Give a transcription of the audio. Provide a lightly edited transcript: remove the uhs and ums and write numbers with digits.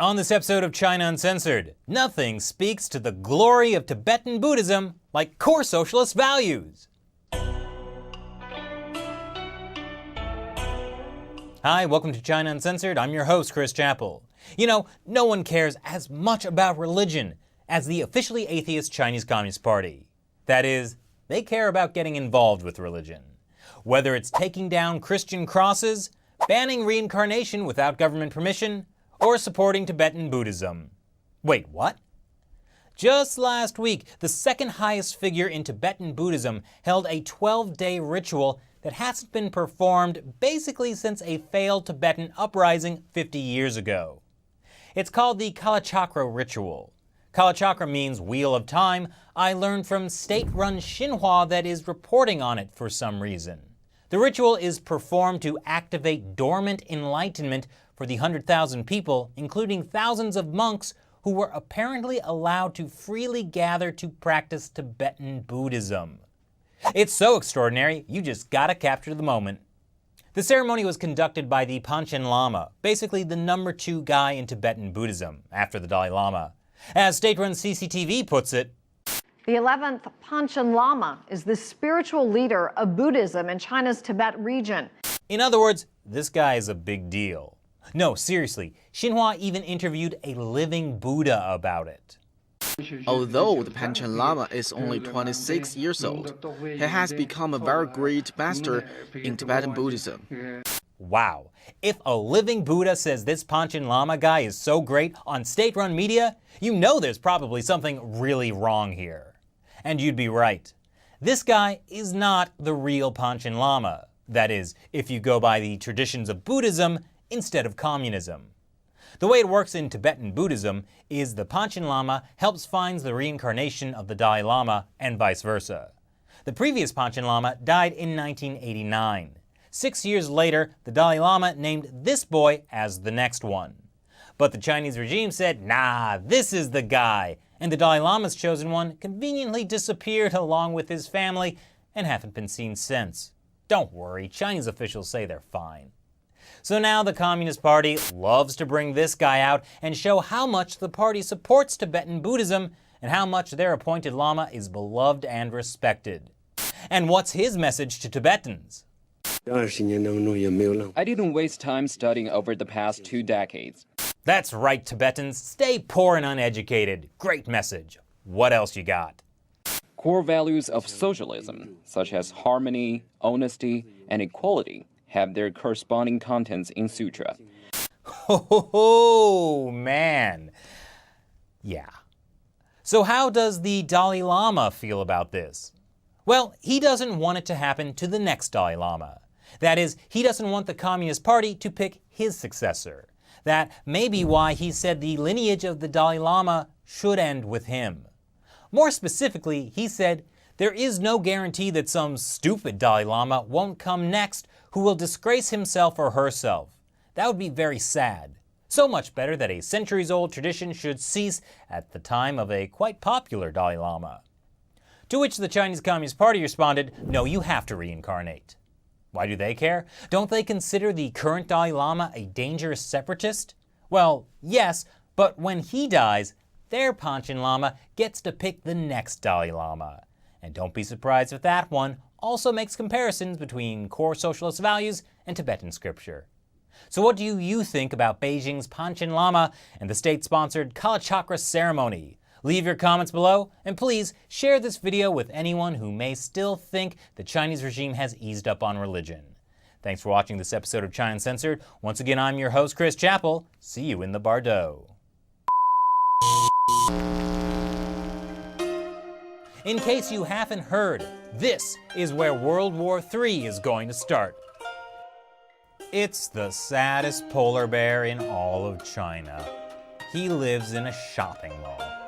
On this episode of China Uncensored, nothing speaks to the glory of Tibetan Buddhism like core socialist values. Hi, welcome to China Uncensored. I'm your host, Chris Chappell. You know, no one cares as much about religion as the officially atheist Chinese Communist Party. That is, they care about getting involved with religion. Whether it's taking down Christian crosses, banning reincarnation without government permission, or supporting Tibetan Buddhism. Wait, what? Just last week, the second highest figure in Tibetan Buddhism held a 12-day ritual that hasn't been performed basically since a failed Tibetan uprising 50 years ago. It's called the Kalachakra ritual. Kalachakra means wheel of time. I learned from state-run Xinhua that is reporting on it for some reason. The ritual is performed to activate dormant enlightenment for the 100,000 people, including thousands of monks who were apparently allowed to freely gather to practice Tibetan Buddhism. It's so extraordinary, you just gotta capture the moment. The ceremony was conducted by the Panchen Lama, basically the number 2 guy in Tibetan Buddhism, after the Dalai Lama. As state-run CCTV puts it, the 11th Panchen Lama is the spiritual leader of Buddhism in China's Tibet region. In other words, this guy is a big deal. No, seriously, Xinhua even interviewed a living Buddha about it. Although the Panchen Lama is only 26 years old, he has become a very great master in Tibetan Buddhism. Wow, if a living Buddha says this Panchen Lama guy is so great on state-run media, you know there's probably something really wrong here. And you'd be right. This guy is not the real Panchen Lama. That is, if you go by the traditions of Buddhism instead of communism. The way it works in Tibetan Buddhism is the Panchen Lama helps find the reincarnation of the Dalai Lama and vice versa. The previous Panchen Lama died in 1989. 6 years later, the Dalai Lama named this boy as the next one. But the Chinese regime said, nah, this is the guy, and the Dalai Lama's chosen one conveniently disappeared along with his family and haven't been seen since. Don't worry, Chinese officials say they're fine. So now the Communist Party loves to bring this guy out and show how much the party supports Tibetan Buddhism and how much their appointed Lama is beloved and respected. And what's his message to Tibetans? I didn't waste time studying over the past 2 decades. That's right, Tibetans. Stay poor and uneducated. Great message. What else you got? Core values of socialism, such as harmony, honesty, and equality, have their corresponding contents in sutra. Oh, man. Yeah. So how does the Dalai Lama feel about this? Well, he doesn't want it to happen to the next Dalai Lama. That is, he doesn't want the Communist Party to pick his successor. That may be why he said the lineage of the Dalai Lama should end with him. More specifically, he said, there is no guarantee that some stupid Dalai Lama won't come next who will disgrace himself or herself. That would be very sad. So much better that a centuries-old tradition should cease at the time of a quite popular Dalai Lama. To which the Chinese Communist Party responded, no, you have to reincarnate. Why do they care? Don't they consider the current Dalai Lama a dangerous separatist? Well, yes, but when he dies, their Panchen Lama gets to pick the next Dalai Lama. And don't be surprised if that one also makes comparisons between core socialist values and Tibetan scripture. So what do you think about Beijing's Panchen Lama and the state-sponsored Kalachakra ceremony? Leave your comments below, and please share this video with anyone who may still think the Chinese regime has eased up on religion. Thanks for watching this episode of China Uncensored. Once again, I'm your host, Chris Chappell. See you in the Bardo. In case you haven't heard, this is where World War III is going to start. It's the saddest polar bear in all of China. He lives in a shopping mall.